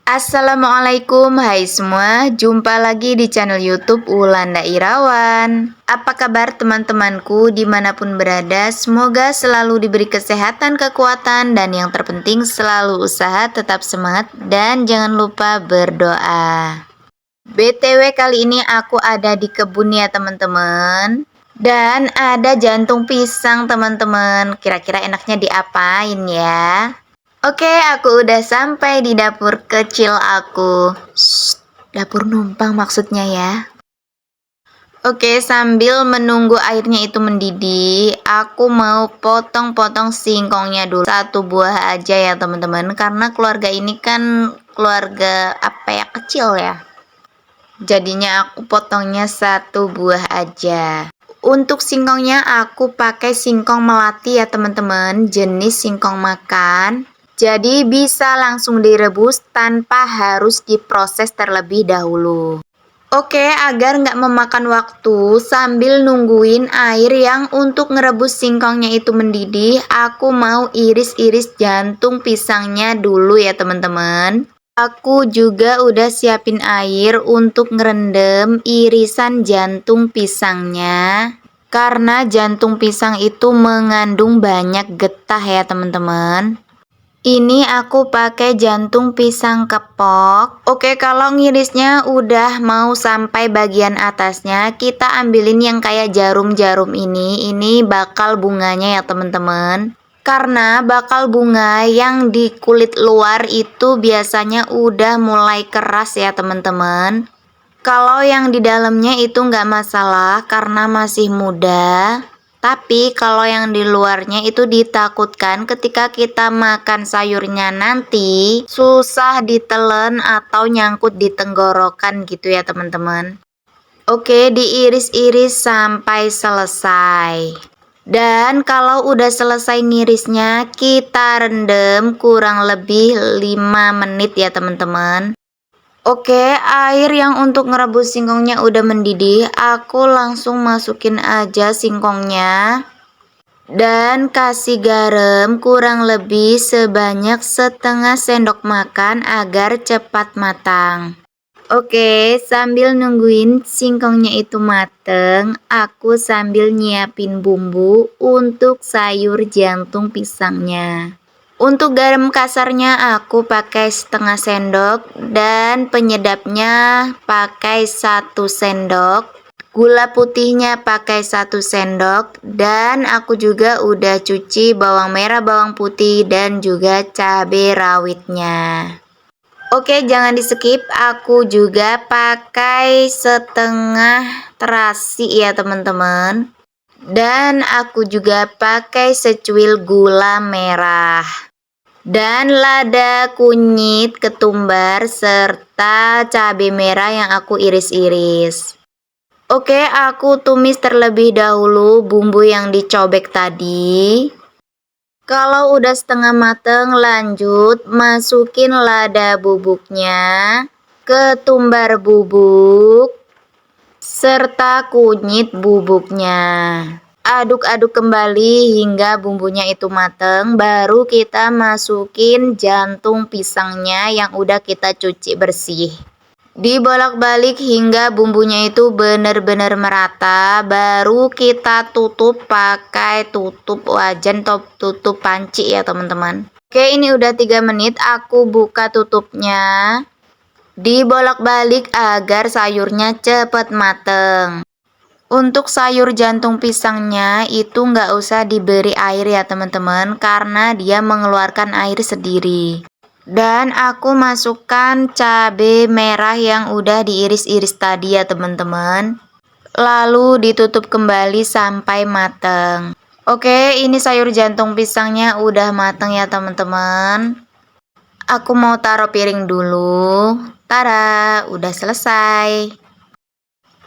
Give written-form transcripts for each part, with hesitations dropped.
Assalamualaikum, hai semua, jumpa lagi di channel YouTube Ulanda Irawan. Apa kabar teman-temanku dimanapun berada? Semoga selalu diberi kesehatan, kekuatan, dan yang terpenting selalu usaha, tetap semangat, dan jangan lupa berdoa. BTW kali ini aku ada di kebun ya teman-teman. Dan ada jantung pisang teman-teman. Kira-kira enaknya diapain ya? Oke, aku udah sampai di dapur kecil aku. Shh, dapur numpang maksudnya ya. Oke, sambil menunggu airnya itu mendidih, aku mau potong-potong singkongnya dulu. Satu buah aja ya teman-teman, karena keluarga ini kan keluarga apa ya, kecil ya. Jadinya aku potongnya satu buah aja. Untuk singkongnya aku pakai singkong melati ya teman-teman, jenis singkong makan. Jadi bisa langsung direbus tanpa harus diproses terlebih dahulu. Oke, agar nggak memakan waktu sambil nungguin air yang untuk ngerebus singkongnya itu mendidih, aku mau iris-iris jantung pisangnya dulu ya teman-teman. Aku juga udah siapin air untuk ngerendam irisan jantung pisangnya. Karena jantung pisang itu mengandung banyak getah ya teman-teman. Ini aku pakai jantung pisang kepok. Oke, kalau ngirisnya udah mau sampai bagian atasnya, kita ambilin yang kayak jarum-jarum ini. Ini bakal bunganya ya teman-teman. Karena bakal bunga yang di kulit luar itu biasanya udah mulai keras ya teman-teman. Kalau yang di dalamnya itu nggak masalah karena masih muda. Tapi kalau yang di luarnya itu ditakutkan ketika kita makan sayurnya nanti susah ditelen atau nyangkut di tenggorokan gitu ya teman-teman. Oke, diiris-iris sampai selesai. Dan kalau udah selesai ngirisnya, kita rendam kurang lebih 5 menit ya teman-teman. Oke, air yang untuk ngerebus singkongnya udah mendidih, aku langsung masukin aja singkongnya. Dan kasih garam kurang lebih sebanyak setengah sendok makan agar cepat matang. Oke, sambil nungguin singkongnya itu mateng, aku sambil nyiapin bumbu untuk sayur jantung pisangnya. Untuk garam kasarnya aku pakai setengah sendok dan penyedapnya pakai 1 sendok. Gula putihnya pakai 1 sendok dan aku juga udah cuci bawang merah, bawang putih dan juga cabai rawitnya. Oke, jangan di skip, aku juga pakai setengah terasi ya teman-teman. Dan aku juga pakai secuil gula merah. Dan lada, kunyit, ketumbar, serta cabai merah yang aku iris-iris. Oke, aku tumis terlebih dahulu bumbu yang dicobek tadi. Kalau udah setengah mateng, lanjut masukin lada bubuknya, ketumbar bubuk, serta kunyit bubuknya. Aduk-aduk kembali hingga bumbunya itu mateng, baru kita masukin jantung pisangnya yang udah kita cuci bersih. Dibolak-balik hingga bumbunya itu benar-benar merata, baru kita tutup pakai tutup wajan atau tutup panci ya teman-teman. Oke, ini udah 3 menit, aku buka tutupnya. Dibolak-balik agar sayurnya cepat mateng. Untuk sayur jantung pisangnya itu nggak usah diberi air ya teman-teman, karena dia mengeluarkan air sendiri. Dan aku masukkan cabai merah yang udah diiris-iris tadi ya teman-teman. Lalu ditutup kembali sampai mateng. Oke, ini sayur jantung pisangnya udah mateng ya teman-teman. Aku mau taruh piring dulu. Tada, udah selesai.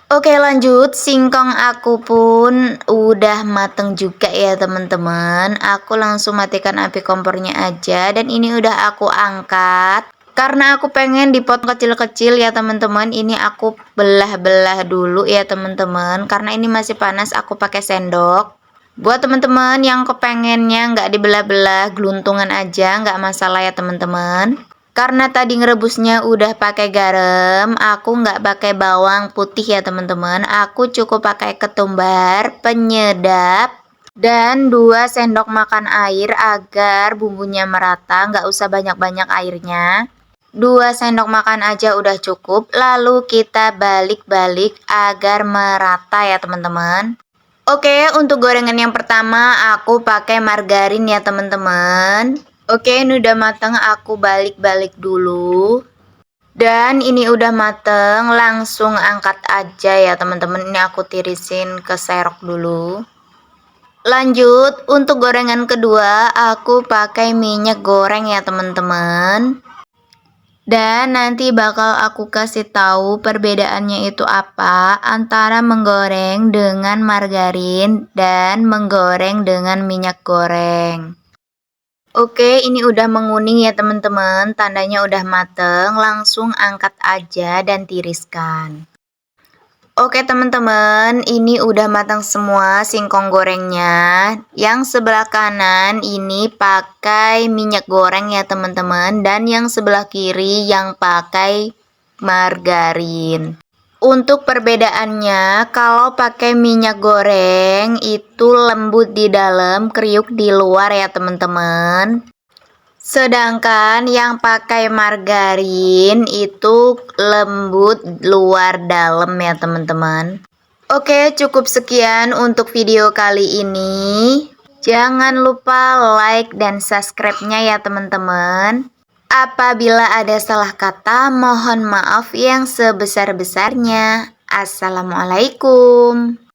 Oke, lanjut, singkong aku pun udah mateng juga ya teman-teman. Aku langsung matikan api kompornya aja dan ini udah aku angkat. Karena aku pengen dipotong kecil-kecil ya teman-teman. Ini aku belah-belah dulu ya teman-teman. Karena ini masih panas, aku pakai sendok. Buat teman-teman yang kepengennya nggak dibelah-belah, geluntungan aja, nggak masalah ya teman-teman. Karena tadi ngerebusnya udah pakai garam, aku nggak pakai bawang putih ya teman-teman. Aku cukup pakai ketumbar, penyedap, dan 2 sendok makan air agar bumbunya merata, nggak usah banyak-banyak airnya. 2 sendok makan aja udah cukup, lalu kita balik-balik agar merata ya teman-teman. Oke, untuk gorengan yang pertama aku pakai margarin ya teman-teman. Oke, ini udah mateng, aku balik-balik dulu. Dan ini udah mateng, langsung angkat aja ya teman-teman. Ini aku tirisin ke serok dulu. Lanjut, untuk gorengan kedua aku pakai minyak goreng ya teman-teman. Dan nanti bakal aku kasih tahu perbedaannya itu apa antara menggoreng dengan margarin dan menggoreng dengan minyak goreng. Oke, ini udah menguning ya teman-teman, tandanya udah mateng, langsung angkat aja dan tiriskan. Oke teman-teman, ini udah matang semua singkong gorengnya. Yang sebelah kanan ini pakai minyak goreng ya teman-teman, dan yang sebelah kiri yang pakai margarin. Untuk perbedaannya, kalau pakai minyak goreng itu lembut di dalam, kriuk di luar ya teman-teman. Sedangkan yang pakai margarin itu lembut luar dalam ya teman-teman. Oke, cukup sekian untuk video kali ini. Jangan lupa like dan subscribe-nya ya teman-teman. Apabila ada salah kata, mohon maaf yang sebesar-besarnya. Assalamualaikum.